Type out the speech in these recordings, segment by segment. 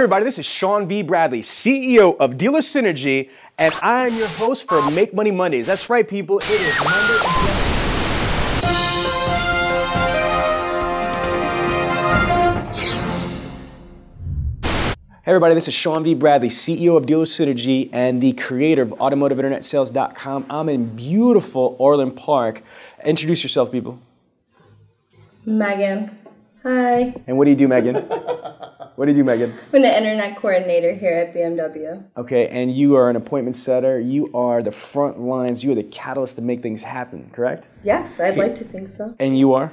everybody, this is Sean V. Bradley, CEO of Dealer Synergy, and I am your host for Make Money Mondays. That's right, people, it is Monday again. Hey everybody, this is Sean V. Bradley, CEO of Dealer Synergy and the creator of AutomotiveInternetSales.com. I'm in beautiful Orland Park. Introduce yourself, people. Megan. Hi. And what do you do, Megan? What do you do, Megan? I'm the internet coordinator here at BMW. Okay, and you are an appointment setter. You are the front lines. You are the catalyst to make things happen, correct? Yes, I'd like to think so. And you are?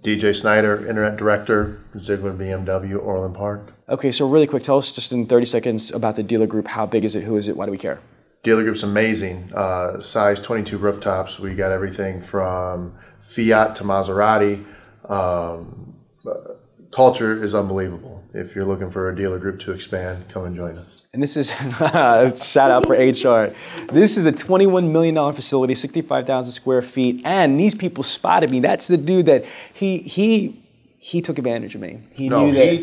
DJ Snyder, Internet Director, Zeigler BMW, Orland Park. Okay, so really quick, tell us just in 30 seconds about the dealer group. How big is it? Who is it? Why do we care? Dealer group's amazing. Size 22 rooftops. We got everything from Fiat to Maserati. Culture is unbelievable. If you're looking for a dealer group to expand, come and join us. And this is, shout out for HR. This is a $21 million facility, 65,000 square feet, and these people spotted me. That's the dude that he took advantage of me. He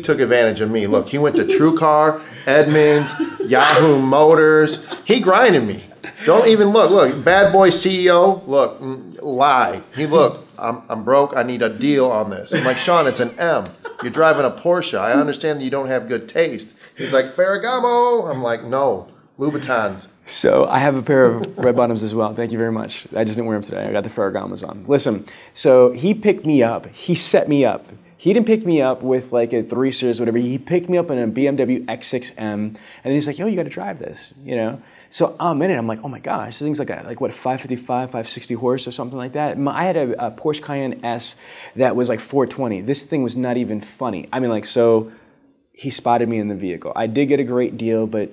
took advantage of me. Look, he went to TrueCar, Edmunds, Yahoo Motors. He grinded me. Don't even look. Look, bad boy CEO. Look, lie. I'm broke. I need a deal on this. I'm like, Sean, it's an M. You're driving a Porsche. I understand that you don't have good taste. He's like, Ferragamo. I'm like, no, Louboutins. So I have a pair of red bottoms as well. Thank you very much. I just didn't wear them today. I got the Ferragamos on. Listen, so he picked me up. He set me up. He didn't pick me up with like a 3 Series, whatever. He picked me up in a BMW X6M, and then he's like, yo, you got to drive this, you know? So I'm in it. I'm like, oh my gosh, this thing's like what, 555, 560 horse or something like that. I had a Porsche Cayenne S that was like 420. This thing was not even funny. I mean, like, so he spotted me in the vehicle. I did get a great deal, but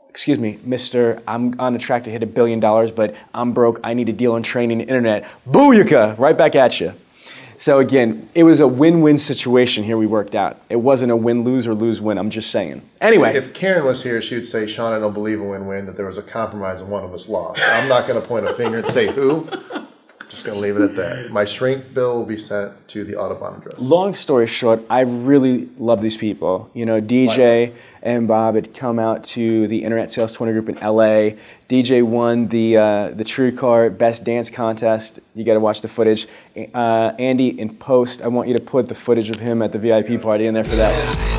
excuse me, mister, I'm on a track to hit $1 billion, but I'm broke. I need a deal on training and internet. Booyaka, right back at you. So again, it was a win-win situation here we worked out. It wasn't a win-lose or lose-win, I'm just saying. Anyway. If Karen was here, she would say, Sean, I don't believe in win-win, that there was a compromise and one of us lost. I'm not going to point a finger and say who. Just going to leave it at that. My shrink bill will be sent to the Autobahn address. Long story short, I really love these people. You know, DJ and Bob had come out to the Internet Sales 20 group in LA. DJ won the TrueCar Best Dance Contest. You got to watch the footage. Andy, in post, I want you to put the footage of him at the VIP party in there for that.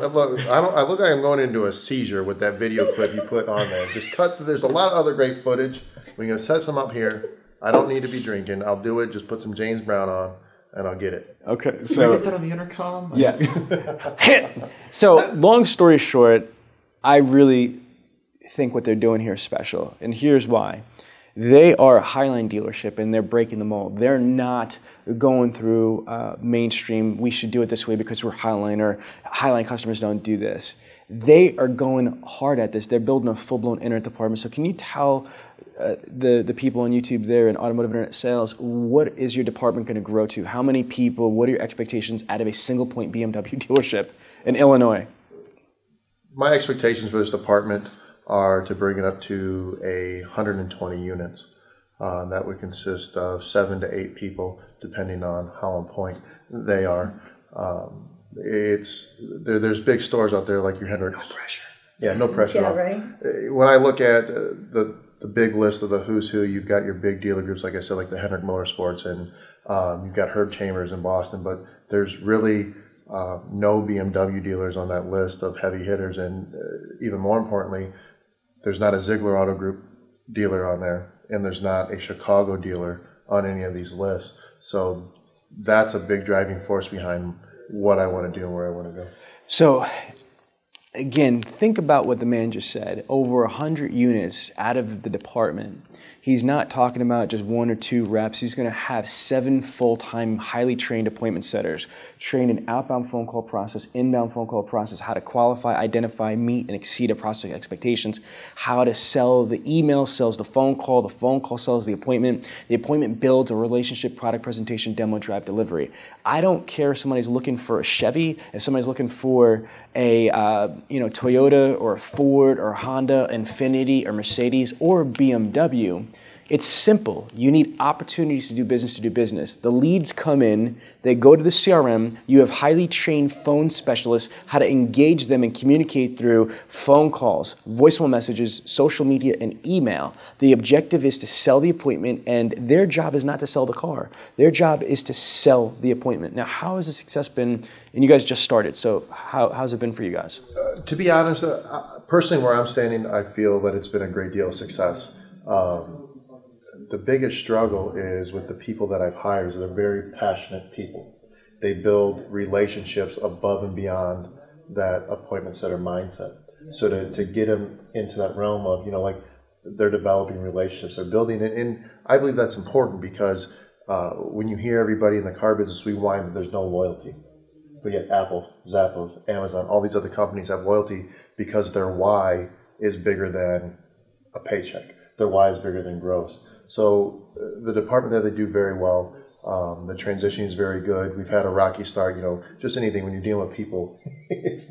Look, I look like I'm going into a seizure with that video clip you put on there. Just cut. There's a lot of other great footage. We're going to set some up here. I don't need to be drinking. I'll do it. Just put some James Brown on, and I'll get it. Okay. So get that on the intercom? Yeah. So long story short, I really think what they're doing here is special, and here's why. They are a Highline dealership, and they're breaking the mold. They're not going through mainstream, we should do it this way because we're Highline, or Highline customers don't do this. They are going hard at this. They're building a full-blown internet department. So can you tell the people on YouTube there in Automotive Internet Sales, what is your department going to grow to? How many people, what are your expectations out of a single-point BMW dealership in Illinois? My expectations for this department are to bring it up to 120 units. That would consist of 7 to 8 people, depending on how on point they are. There's big stores out there like your Hendricks. No pressure. Yeah, no pressure. Yeah, right. When I look at the big list of the who's who, you've got your big dealer groups, like I said, like the Hendrick Motorsports, and you've got Herb Chambers in Boston, but there's really no BMW dealers on that list of heavy hitters, and even more importantly, there's not a Zeigler Auto Group dealer on there, and there's not a Chicago dealer on any of these lists. So that's a big driving force behind what I want to do and where I want to go. So again, think about what the man just said. Over 100 units out of the department. He's not talking about just 1 or 2 reps. He's going to have 7 full-time, highly trained appointment setters, trained in outbound phone call process, inbound phone call process, how to qualify, identify, meet, and exceed a prospect expectations, how to sell the email, sells the phone call sells the appointment builds a relationship, product presentation, demo, drive, delivery. I don't care if somebody's looking for a Chevy, if somebody's looking for a Toyota or a Ford or a Honda, Infiniti or Mercedes or BMW. It's simple. You need opportunities to do business. The leads come in, they go to the CRM, you have highly trained phone specialists, how to engage them and communicate through phone calls, voicemail messages, social media, and email. The objective is to sell the appointment, and their job is not to sell the car. Their job is to sell the appointment. Now, how has the success been? And you guys just started, so how's it been for you guys? To be honest, personally, where I'm standing, I feel that it's been a great deal of success. The biggest struggle is with the people that I've hired. They're very passionate people. They build relationships above and beyond that appointment setter mindset. So to get them into that realm of, like they're developing relationships, they're building it. And I believe that's important because when you hear everybody in the car business, we whine that there's no loyalty. But yet Apple, Zappos, Amazon, all these other companies have loyalty because their why is bigger than a paycheck. Their why is bigger than gross. So the department there, they do very well. The transition is very good. We've had a rocky start. Just anything when you're dealing with people,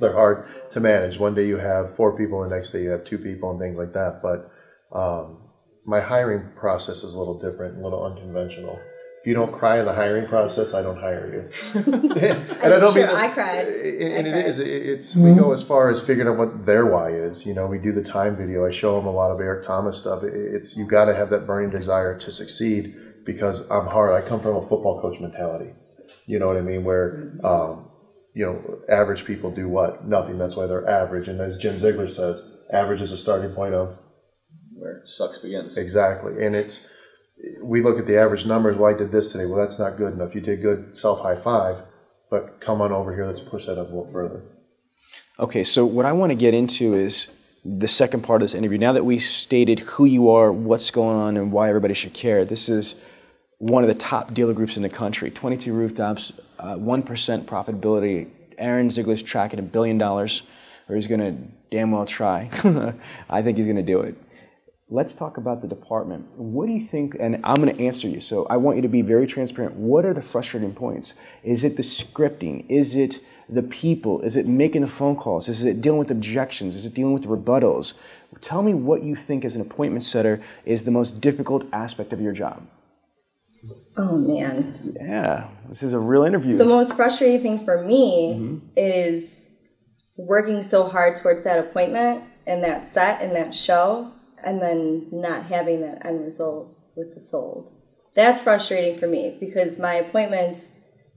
they're hard to manage. One day you have 4 people, and the next day you have 2 people, and things like that. But my hiring process is a little different, a little unconventional. If you don't cry in the hiring process, I don't hire you. And I don't mean I cried. And it's we go as far as figuring out what their why is. We do the time video. I show them a lot of Eric Thomas stuff. It's you've got to have that burning desire to succeed because I'm hard. I come from a football coach mentality. You know what I mean? Where average people do what? Nothing. That's why they're average. And as Jim Zeigler says, average is a starting point of where sucks begins. Exactly. And we look at the average numbers. Well, I did this today. Well, that's not good enough. You did good, self-high five, but come on over here. Let's push that up a little further. Okay, so what I want to get into is the second part of this interview. Now that we stated who you are, what's going on, and why everybody should care, this is one of the top dealer groups in the country. 22 rooftops, 1% profitability. Aaron Ziegler's tracking $1 billion, or he's going to damn well try. I think he's going to do it. Let's talk about the department. What do you think, and I'm going to answer you, so I want you to be very transparent. What are the frustrating points? Is it the scripting? Is it the people? Is it making the phone calls? Is it dealing with objections? Is it dealing with rebuttals? Tell me what you think as an appointment setter is the most difficult aspect of your job. Oh, man. Yeah, this is a real interview. The most frustrating thing for me is working so hard towards that appointment and that set and that show, and then not having that end result with the sold. That's frustrating for me because my appointments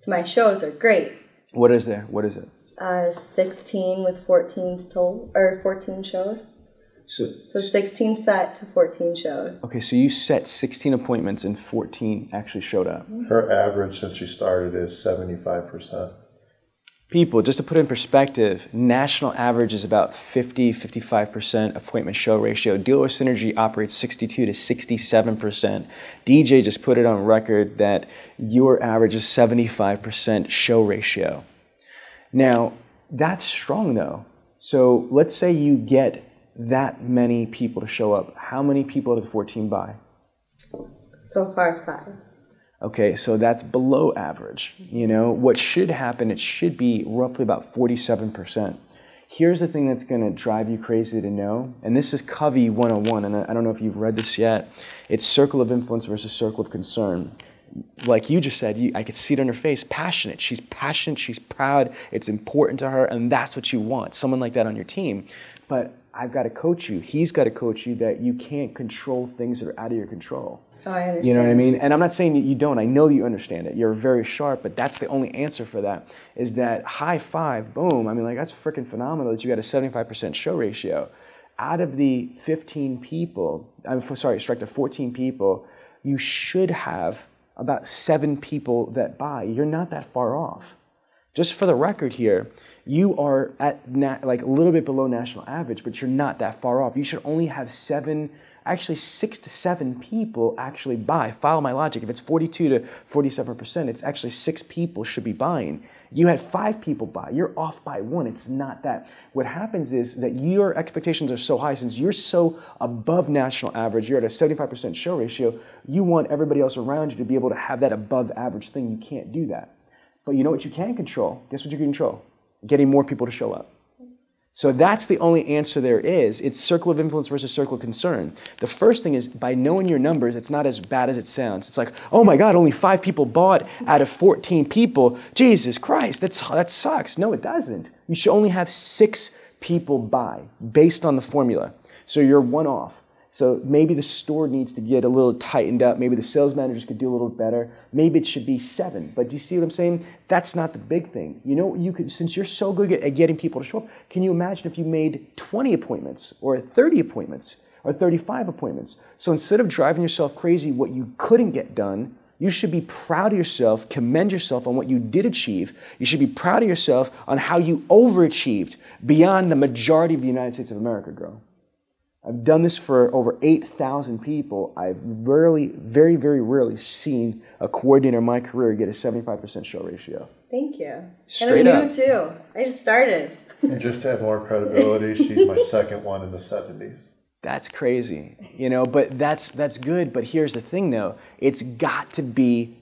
to my shows are great. What is there? What is it? 16 with 14 sold, or 14 showed. So 16 set to 14 showed. Okay, so you set 16 appointments and 14 actually showed up. Her average since she started is 75%. People, just to put it in perspective, national average is about 50-55% appointment show ratio. Dealer Synergy operates 62 to 67%. DJ just put it on record that your average is 75% show ratio. Now, that's strong though. So let's say you get that many people to show up. How many people out of the 14 buy? So far, 5. Okay, so that's below average. What should happen, it should be roughly about 47%. Here's the thing that's going to drive you crazy to know, and this is Covey 101, and I don't know if you've read this yet. It's circle of influence versus circle of concern. Like you just said, I could see it on her face, passionate. She's passionate, she's proud, it's important to her, and that's what you want, someone like that on your team. But I've got to coach you, he's got to coach you that you can't control things that are out of your control. Oh, I understand. You know what I mean? And I'm not saying that you don't. I know that you understand it. You're very sharp, but that's the only answer for that, is that high five, boom. I mean, that's freaking phenomenal that you got a 75% show ratio. Out of the 15 people, strike the 14 people, you should have about 7 people that buy. You're not that far off. Just for the record here, you are at a little bit below national average, but you're not that far off. You should only have 6 to 7 people actually buy. Follow my logic. If it's 42 to 47%, it's actually 6 people should be buying. You had 5 people buy. You're off by 1. It's not that. What happens is that your expectations are so high, since you're so above national average, you're at a 75% show ratio, you want everybody else around you to be able to have that above average thing. You can't do that. But you know what you can control? Guess what you can control? Getting more people to show up. So that's the only answer there is. It's circle of influence versus circle of concern. The first thing is, by knowing your numbers, it's not as bad as it sounds. It's like, oh my God, only 5 people bought out of 14 people. Jesus Christ, that sucks. No, it doesn't. You should only have 6 people buy based on the formula. So you're one off. So maybe the store needs to get a little tightened up. Maybe the sales managers could do a little better. Maybe it should be 7. But do you see what I'm saying? That's not the big thing. You know, you could, since you're so good at getting people to show up, can you imagine if you made 20 appointments or 30 appointments or 35 appointments? So instead of driving yourself crazy what you couldn't get done, you should be proud of yourself, commend yourself on what you did achieve. You should be proud of yourself on how you overachieved beyond the majority of the United States of America, girl. I've done this for over 8,000 people. I've very, very rarely seen a coordinator in my career get a 75% show ratio. Thank you. Straight and I'm up. new too. I just started. And just to have more credibility, she's my second one in the 70s. That's crazy, you know, but that's good. But here's the thing though, it's got to be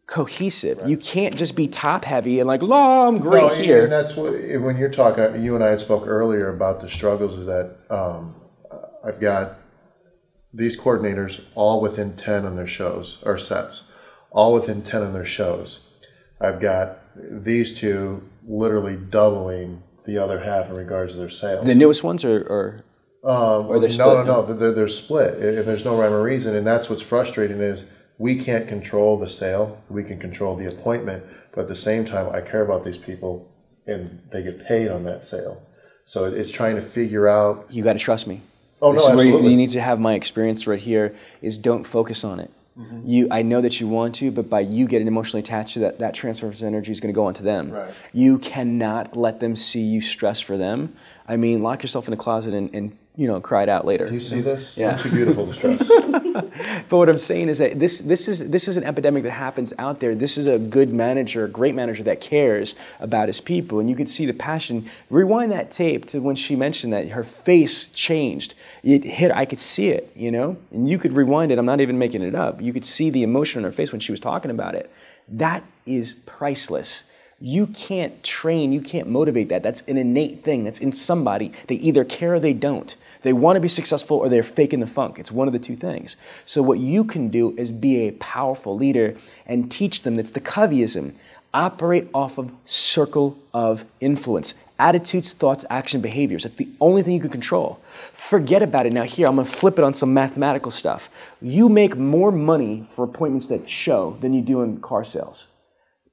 cohesive. Right. You can't just be top heavy and like, oh, I'm great here. And that's what, when you're talking, you and I spoke earlier about the struggles is that I've got these coordinators all within 10 on their shows, or sets, all within 10 on their shows. I've got these two literally doubling the other half in regards to their sales. The newest ones or they're split? No, they're split. There's no rhyme or reason, and that's what's frustrating is we can't control the sale. We can control the appointment, but at the same time, I care about these people, and they get paid on that sale. So it's trying to figure out. You got to trust me. Oh, this no, is where absolutely. you need to have my experience right here is don't focus on it. Mm-hmm. I know that you want to, but by you getting emotionally attached to that transfer of energy is going to go onto them. Right. You cannot let them see you stress for them. I mean, lock yourself in the closet and cry it out later. You see this? Yeah. I'm too beautiful to stress. But what I'm saying is that this is an epidemic that happens out there. This is a good manager, a great manager that cares about his people, and you can see the passion. Rewind that tape to when she mentioned that her face changed. It hit. I could see it, and you could rewind it. I'm not even making it up. You could see the emotion on her face when she was talking about it. That is priceless. You can't train, you can't motivate that. That's an innate thing. That's in somebody. They either care or they don't. They want to be successful or they're faking the funk. It's one of the two things. So what you can do is be a powerful leader and teach them. That's the Coveyism. Operate off of circle of influence. Attitudes, thoughts, action, behaviors. That's the only thing you can control. Forget about it. Now here, I'm going to flip it on some mathematical stuff. You make more money for appointments that show than you do in car sales.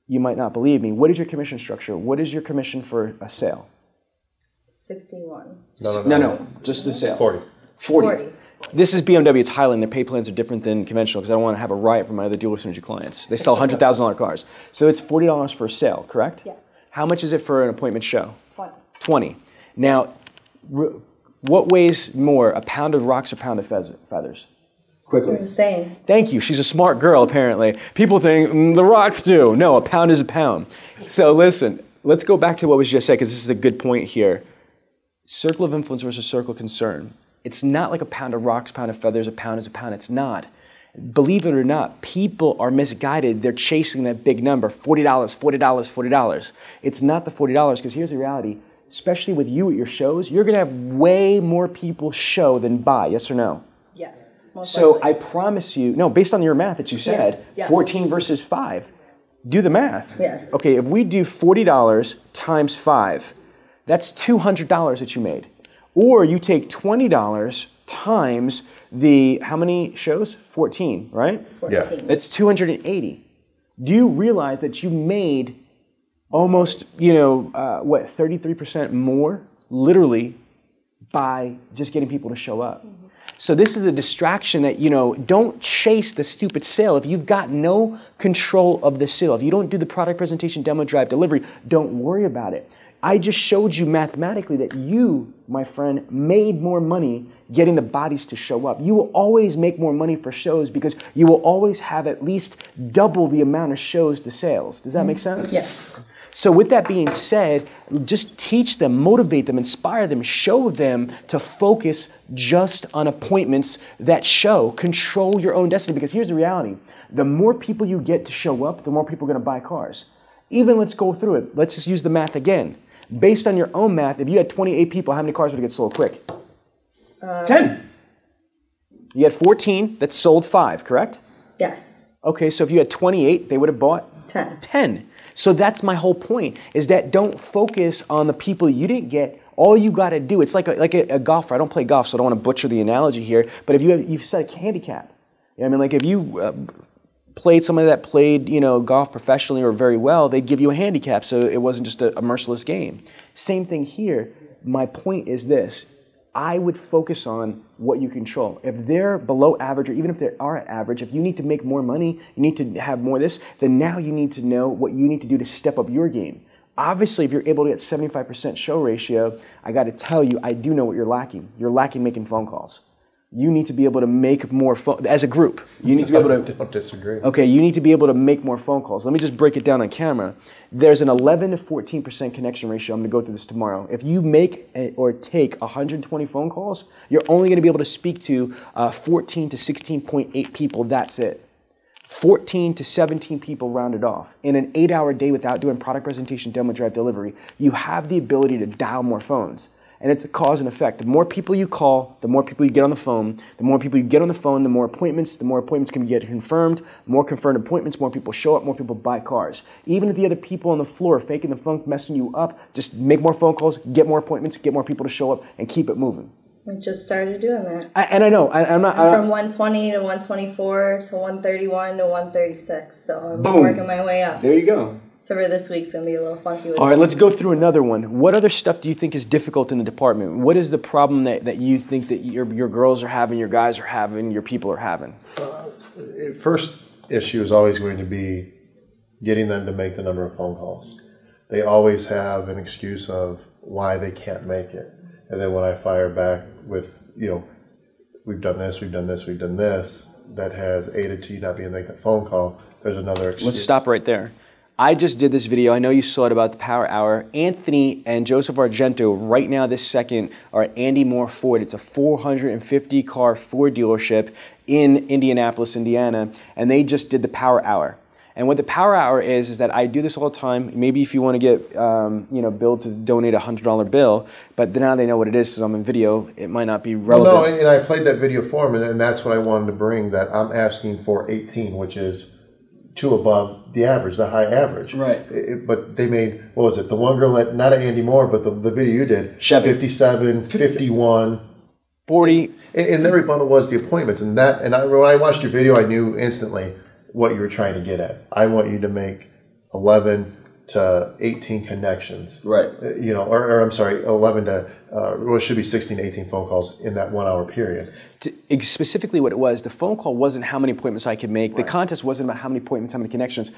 You might not believe me. What is your commission structure? What is your commission for a sale? 61. No, just the sale. 40. This is BMW. It's Highland. Their pay plans are different than conventional because I don't want to have a riot from my other dealer synergy clients. They sell $100,000 cars. So it's $40 for a sale, correct? Yes. How much is it for an appointment show? 20. Now, what weighs more, a pound of rocks or a pound of feathers? Quickly. They're the same. Thank you. She's a smart girl, apparently. People think, the rocks do. No, a pound is a pound. So listen, let's go back to what was just said, because this is a good point here. Circle of influence versus circle of concern. It's not like a pound of rocks, pound of feathers, a pound is a pound. It's not. Believe it or not, people are misguided. They're chasing that big number, $40, $40, $40. It's not the $40, because here's the reality. Especially with you at your shows, you're going to have way more people show than buy, yes or no? Yes. So I promise you, no, based on your math that you said, Yes. 14 versus 5, do the math. Yes. Okay, if we do $40 times 5, that's $200 that you made. Or you take $20 times the, how many shows? 14, right? 14. Yeah. That's 280. Do you realize that you made almost, 33% more, literally, by just getting people to show up? Mm-hmm. So this is a distraction that, don't chase the stupid sale. If you've got no control of the sale, if you don't do the product presentation, demo, drive, delivery, don't worry about it. I just showed you mathematically that you, my friend, made more money getting the bodies to show up. You will always make more money for shows because you will always have at least double the amount of shows to sales. Does that make sense? Yes. So with that being said, just teach them, motivate them, inspire them, show them to focus just on appointments that show. Control your own destiny, because here's the reality. The more people you get to show up, the more people are going to buy cars. Even let's go through it. Let's just use the math again. Based on your own math, if you had 28 people, how many cars would get sold quick? 10. You had 14 that sold 5, correct? Yes. Okay, so if you had 28, they would have bought 10. So that's my whole point, is that don't focus on the people you didn't get. All you got to do, it's like a golfer. I don't play golf, so I don't want to butcher the analogy here. But if you've set a handicap, I mean, like if you played somebody that played, golf professionally or very well, they'd give you a handicap, so it wasn't just a merciless game. Same thing here. My point is this. I would focus on what you control. If they're below average, or even if they are at average, if you need to make more money, you need to have more of this, then now you need to know what you need to do to step up your game. Obviously, if you're able to get 75% show ratio, I got to tell you, I do know what you're lacking. You're lacking making phone calls. You need to be able to make more phone, as a group. You need to be able to. Don't disagree. Okay, you need to be able to make more phone calls. Let me just break it down on camera. There's an 11 to 14% connection ratio. I'm going to go through this tomorrow. If you make or take 120 phone calls, you're only going to be able to speak to 14 to 16.8 people. That's it. 14 to 17 people rounded off. In an 8-hour day without doing product presentation, demo, drive, delivery, you have the ability to dial more phones. And it's a cause and effect. The more people you call, the more people you get on the phone. The more people you get on the phone, the more appointments can get confirmed. The more confirmed appointments, more people show up, more people buy cars. Even if the other people on the floor are faking the phone, messing you up, just make more phone calls, get more appointments, get more people to show up, and keep it moving. I just started doing that. And I know, I'm from 120 to 124 to 131 to 136. So I'm working my way up. There you go. So for this week's going to be a little funky. All right, let's go through another one. What other stuff do you think is difficult in the department? What is the problem that you think that your girls are having, your guys are having, your people are having? First issue is always going to be getting them to make the number of phone calls. They always have an excuse of why they can't make it. And then when I fire back with, we've done this, we've done this, we've done this, that has aided to you not being able to make that phone call, there's another excuse. Let's stop right there. I just did this video. I know you saw it about the Power Hour. Anthony and Joseph Argento right now this second are at Andy Moore Ford. It's a 450 car Ford dealership in Indianapolis, Indiana, and they just did the Power Hour. And what the Power Hour is that I do this all the time. Maybe if you want to get billed to donate a $100 bill, but now they know what it is because I'm in video. It might not be relevant. Well, no, and I played that video for them, and that's what I wanted to bring. That I'm asking for 18, which is 2 above the average, the high average. Right. But they made, what was it? The one girl that, not Andy Moore, but the video you did, Chevy. 57, 51, 40. And their rebuttal was the appointments. And when I watched your video, I knew instantly what you were trying to get at. I want you to make 11 to 18 connections. Right. Or I'm sorry, 11 to, it should be 16 to 18 phone calls in that 1 hour period. Specifically what it was, the phone call wasn't how many appointments I could make. Right. The contest wasn't about how many appointments, how many connections.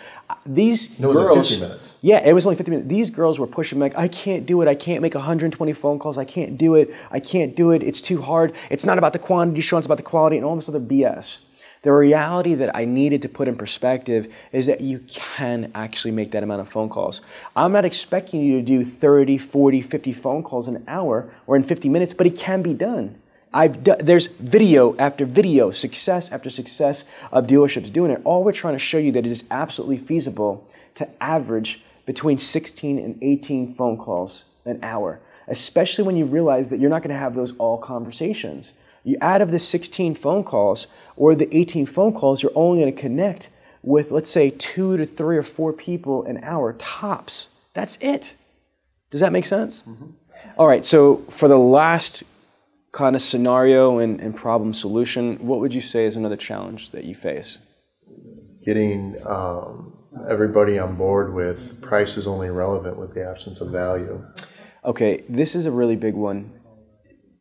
These No, it was girls, 50 minutes. Yeah, it was only 50 minutes. These girls were pushing me like, I can't do it. I can't make 120 phone calls. I can't do it. I can't do it. It's too hard. It's not about the quantity, Sean. It's about the quality and all this other BS. The reality that I needed to put in perspective is that you can actually make that amount of phone calls. I'm not expecting you to do 30, 40, 50 phone calls an hour or in 50 minutes, but it can be done. There's video after video, success after success of dealerships doing it. All we're trying to show you that it is absolutely feasible to average between 16 and 18 phone calls an hour, especially when you realize that you're not going to have those all conversations. You out of the 16 phone calls or the 18 phone calls, you're only going to connect with, let's say, 2 to 3 or 4 people an hour tops. That's it. Does that make sense? Mm-hmm. All right, so for the last kind of scenario and problem solution, what would you say is another challenge that you face? Getting everybody on board with price is only relevant with the absence of value. Okay, this is a really big one.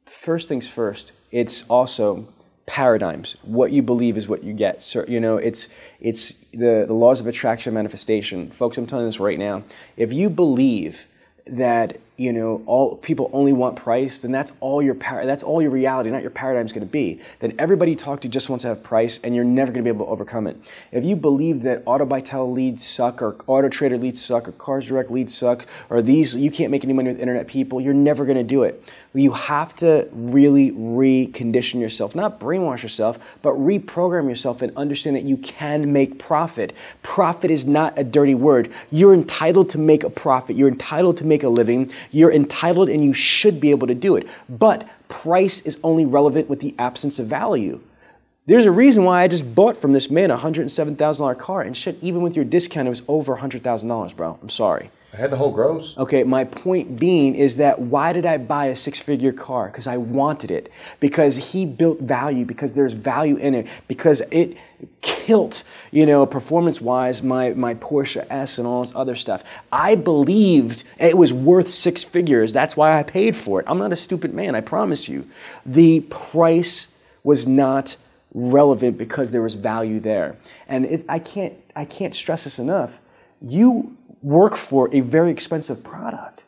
First things first, it's also paradigms. What you believe is what you get. So, it's the laws of attraction manifestation. Folks, I'm telling you this right now. If you believe that all people only want price, then that's all your reality, not your paradigm is going to be. Then everybody you talk to just wants to have price, and you're never going to be able to overcome it. If you believe that Auto Bytel leads suck, or Auto Trader leads suck, or Cars Direct leads suck, or you can't make any money with internet people, you're never going to do it. You have to really recondition yourself, not brainwash yourself, but reprogram yourself and understand that you can make profit. Profit is not a dirty word. You're entitled to make a profit. You're entitled to make a living. You're entitled and you should be able to do it. But price is only relevant with the absence of value. There's a reason why I just bought from this man a $107,000 car, and shit, even with your discount, it was over $100,000, bro. I'm sorry. I had the whole gross. Okay, my point being is that why did I buy a six-figure car? Because I wanted it. Because he built value. Because there's value in it. Because it killed, performance-wise, my Porsche S and all this other stuff. I believed it was worth six figures. That's why I paid for it. I'm not a stupid man, I promise you. The price was not relevant because there was value there. And I can't stress this enough. You work for a very expensive product.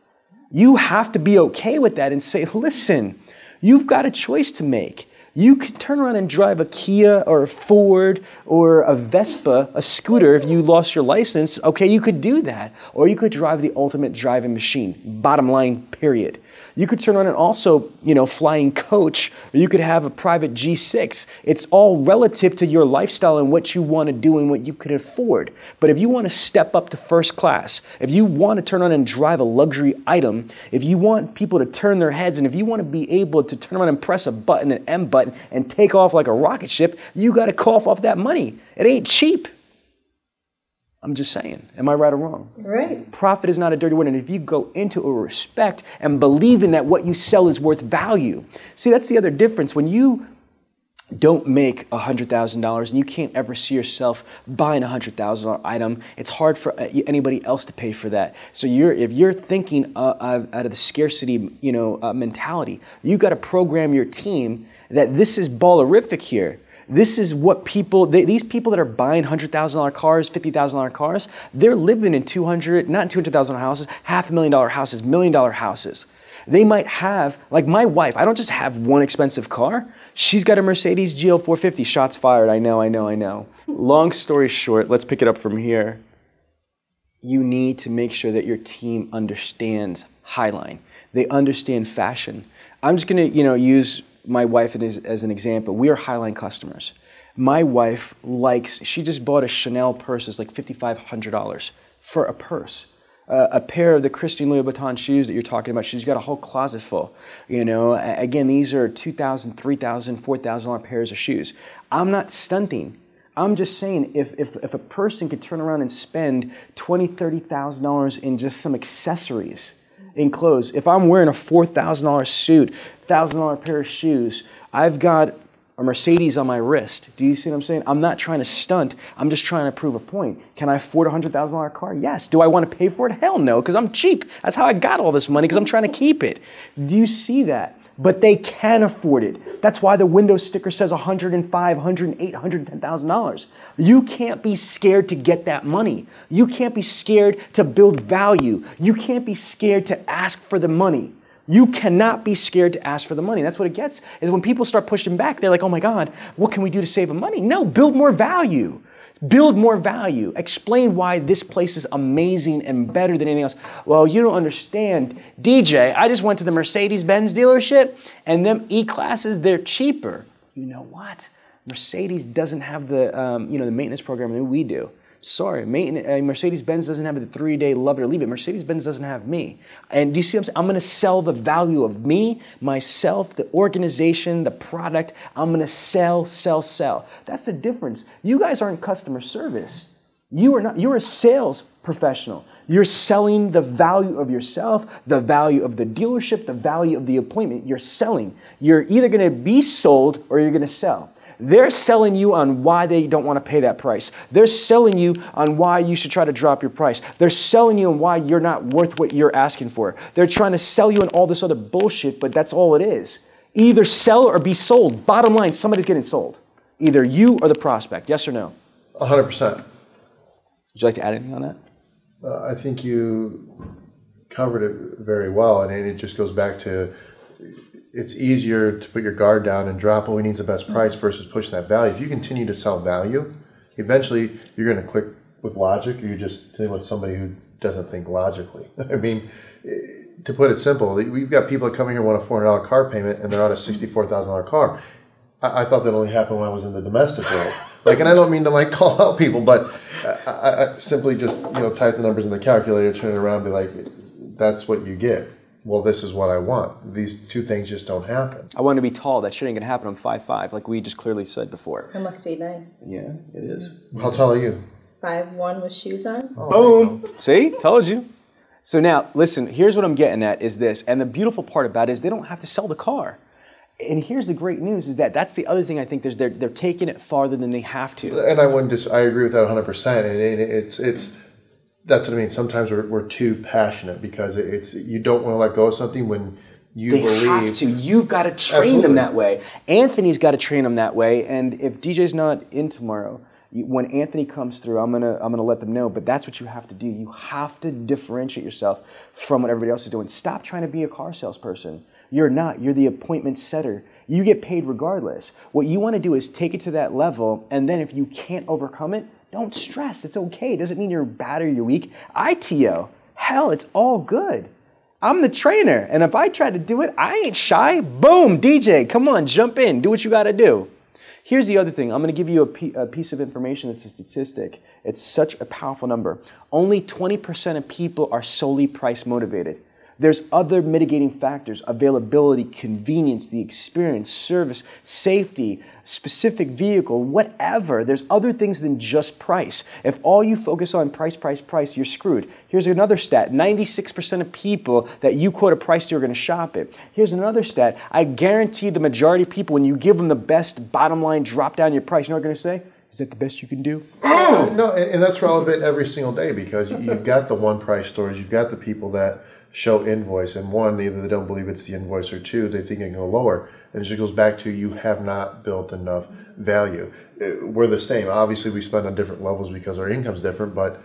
You have to be okay with that and say, listen, you've got a choice to make. You could turn around and drive a Kia or a Ford or a Vespa, a scooter, if you lost your license. Okay, you could do that. Or you could drive the ultimate driving machine. Bottom line, period. You could turn around and also, flying coach, or you could have a private G6. It's all relative to your lifestyle and what you want to do and what you could afford. But if you want to step up to first class, if you want to turn around and drive a luxury item, if you want people to turn their heads, and if you want to be able to turn around and press a button, an M button, and take off like a rocket ship, you got to cough up that money. It ain't cheap. I'm just saying. Am I right or wrong? Right. Profit is not a dirty word. And if you go into it with respect and believe in that what you sell is worth value. See, that's the other difference. When you don't make $100,000 and you can't ever see yourself buying a $100,000 item, it's hard for anybody else to pay for that. So if you're thinking out of the scarcity mentality, you got to program your team that this is ballerific here. This is what these people that are buying $100,000 cars, $50,000 cars, they're living in not $200,000 houses, $500,000 houses, $1 million houses. They might have, like my wife, I don't just have one expensive car. She's got a Mercedes GL 450. Shots fired. I know. Long story short, let's pick it up from here. You need to make sure that your team understands Highline. They understand fashion. I'm just going to, use my wife as an example. We are Highline customers. My wife she just bought a Chanel purse. It's like $5,500 for a purse. A pair of the Christian Louboutin shoes that you're talking about, she's got a whole closet full. Again, these are $2,000, $3,000, $4,000 pairs of shoes. I'm not stunting. I'm just saying if a person could turn around and spend $20,000, $30,000 in just some accessories, in clothes. If I'm wearing a $4,000 suit, $1,000 pair of shoes, I've got a Mercedes on my wrist. Do you see what I'm saying? I'm not trying to stunt. I'm just trying to prove a point. Can I afford a $100,000 car? Yes. Do I want to pay for it? Hell no, because I'm cheap. That's how I got all this money, because I'm trying to keep it. Do you see that? But they can afford it. That's why the window sticker says $105,000, $108,000, $110,000. You can't be scared to get that money. You can't be scared to build value. You can't be scared to ask for the money. You cannot be scared to ask for the money. That's what it gets, is when people start pushing back, they're like, oh my God, what can we do to save money? No, build more value. Build more value. Explain why this place is amazing and better than anything else. Well, you don't understand. DJ, I just went to the Mercedes-Benz dealership, and them E-classes, they're cheaper. You know what? Mercedes doesn't have the the maintenance program that we do. Sorry, Mercedes-Benz doesn't have the 3-day love it or leave it. Mercedes-Benz doesn't have me. And do you see what I'm saying? I'm going to sell the value of me, myself, the organization, the product. I'm going to sell. That's the difference. You guys aren't customer service. You are not. You're a sales professional. You're selling the value of yourself, the value of the dealership, the value of the appointment. You're selling. You're either going to be sold or you're going to sell. They're selling you on why they don't want to pay that price. They're selling you on why you should try to drop your price. They're selling you on why you're not worth what you're asking for. They're trying to sell you on all this other bullshit, but that's all it is. Either sell or be sold. Bottom line, somebody's getting sold. Either you or the prospect. Yes or no? 100%. Would you like to add anything on that? I think you covered it very well, and it just goes back to it's easier to put your guard down and drop what we need is the best price versus pushing that value. If you continue to sell value, eventually you're going to click with logic, or you're just dealing with somebody who doesn't think logically. I mean, to put it simple, we've got people that come in here want a $400 car payment and they're on a $64,000 car. I thought that only happened when I was in the domestic world. And I don't mean to call out people, but I simply just type the numbers in the calculator, turn it around, and be like, that's what you get. well, this is what I want. These two things just don't happen. I want to be tall. That shit ain't gonna happen. I'm 5'5", like we just clearly said before. That must be nice. Yeah, it is. How tall are you? 5'1" with shoes on. Oh, Boom. See, told you. So now, listen. Here's what I'm getting at is this, and the beautiful part about it is they don't have to sell the car. And here's the great news is that's the other thing I think they're taking it farther than they have to. And I agree with that 100%. And it's that's what I mean. Sometimes we're too passionate because you don't want to let go of something when you believe. They have to. You've got to train them that way. Anthony's got to train them that way. And if DJ's not in tomorrow, when Anthony comes through, I'm gonna let them know. But that's what you have to do. You have to differentiate yourself from what everybody else is doing. Stop trying to be a car salesperson. You're not. You're the appointment setter. You get paid regardless. What you want to do is take it to that level, and then if you can't overcome it, don't stress. It's okay. It doesn't mean you're bad or you're weak. ITO. Hell, it's all good. I'm the trainer, and if I try to do it, I ain't shy. Boom, DJ, come on, jump in. Do what you got to do. Here's the other thing. I'm going to give you a piece of information that's a statistic. It's such a powerful number. Only 20% of people are solely price motivated. There's other mitigating factors: availability, convenience, the experience, service, safety, specific vehicle, whatever. There's other things than just price. If all you focus on price, you're screwed. Here's another stat. 96% of people that you quote a price to are going to shop it. Here's another stat. I guarantee the majority of people, when you give them the best bottom line, drop down your price, you know what they're going to say? Is that the best you can do? No, and that's relevant every single day because you've got the one price stores, you've got the people that show invoice, and one, either they don't believe it's the invoice, or two, they think it can go lower. And it just goes back to you have not built enough value. We're the same. Obviously, we spend on different levels because our income's different, but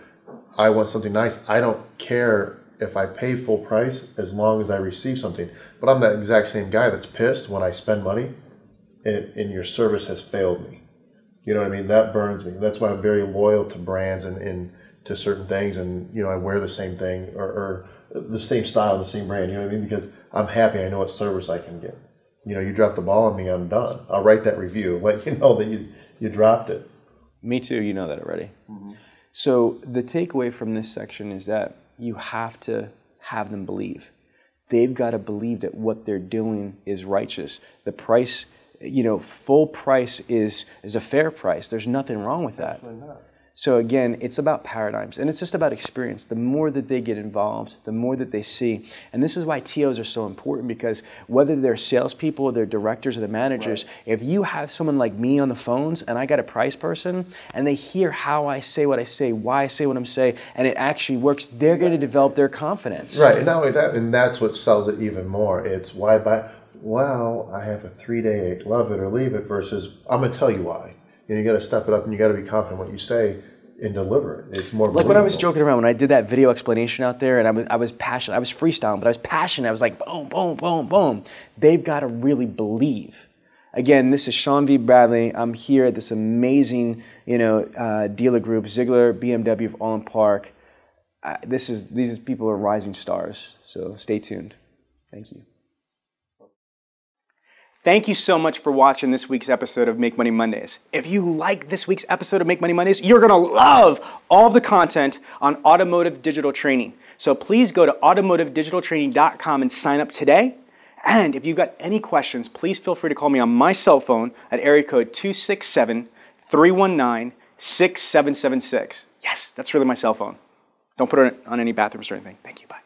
I want something nice. I don't care if I pay full price as long as I receive something. But I'm that exact same guy that's pissed when I spend money and your service has failed me. You know what I mean? That burns me. That's why I'm very loyal to brands and to certain things, and I wear the same thing or the same style, the same brand, you know what I mean? Because I'm happy, I know what service I can get. You drop the ball on me, I'm done. I'll write that review, let you know that you dropped it. Me too, you know that already. Mm-hmm. So the takeaway from this section is that you have to have them believe. They've got to believe that what they're doing is righteous. The price, full price is a fair price. There's nothing wrong with that. Absolutely not. So again, it's about paradigms, and it's just about experience. The more that they get involved, the more that they see. And this is why TOs are so important, because whether they're salespeople or they're directors or the managers, right, if you have someone like me on the phones and I got a price person and they hear how I say what I say, why I say what I'm saying, and it actually works, they're going to develop their confidence. Right, and not only that, and that's what sells it even more. It's why buy, well, I have a 3-day love it or leave it versus I'm going to tell you why. You got to step it up and you got to be confident in what you say and deliver it. It's more like when I was joking around, when I did that video explanation out there, and I was passionate. I was freestyling, but I was passionate. I was like, boom, boom, boom, boom. They've got to really believe. Again, this is Sean V. Bradley. I'm here at this amazing, dealer group, Zeigler BMW of Orland Park. These people are rising stars. So stay tuned. Thank you. Thank you so much for watching this week's episode of Make Money Mondays. If you like this week's episode of Make Money Mondays, you're going to love all of the content on Automotive Digital Training. So please go to automotivedigitaltraining.com and sign up today. And if you've got any questions, please feel free to call me on my cell phone at area code 267-319-6776. Yes, that's really my cell phone. Don't put it on any bathrooms or anything. Thank you. Bye.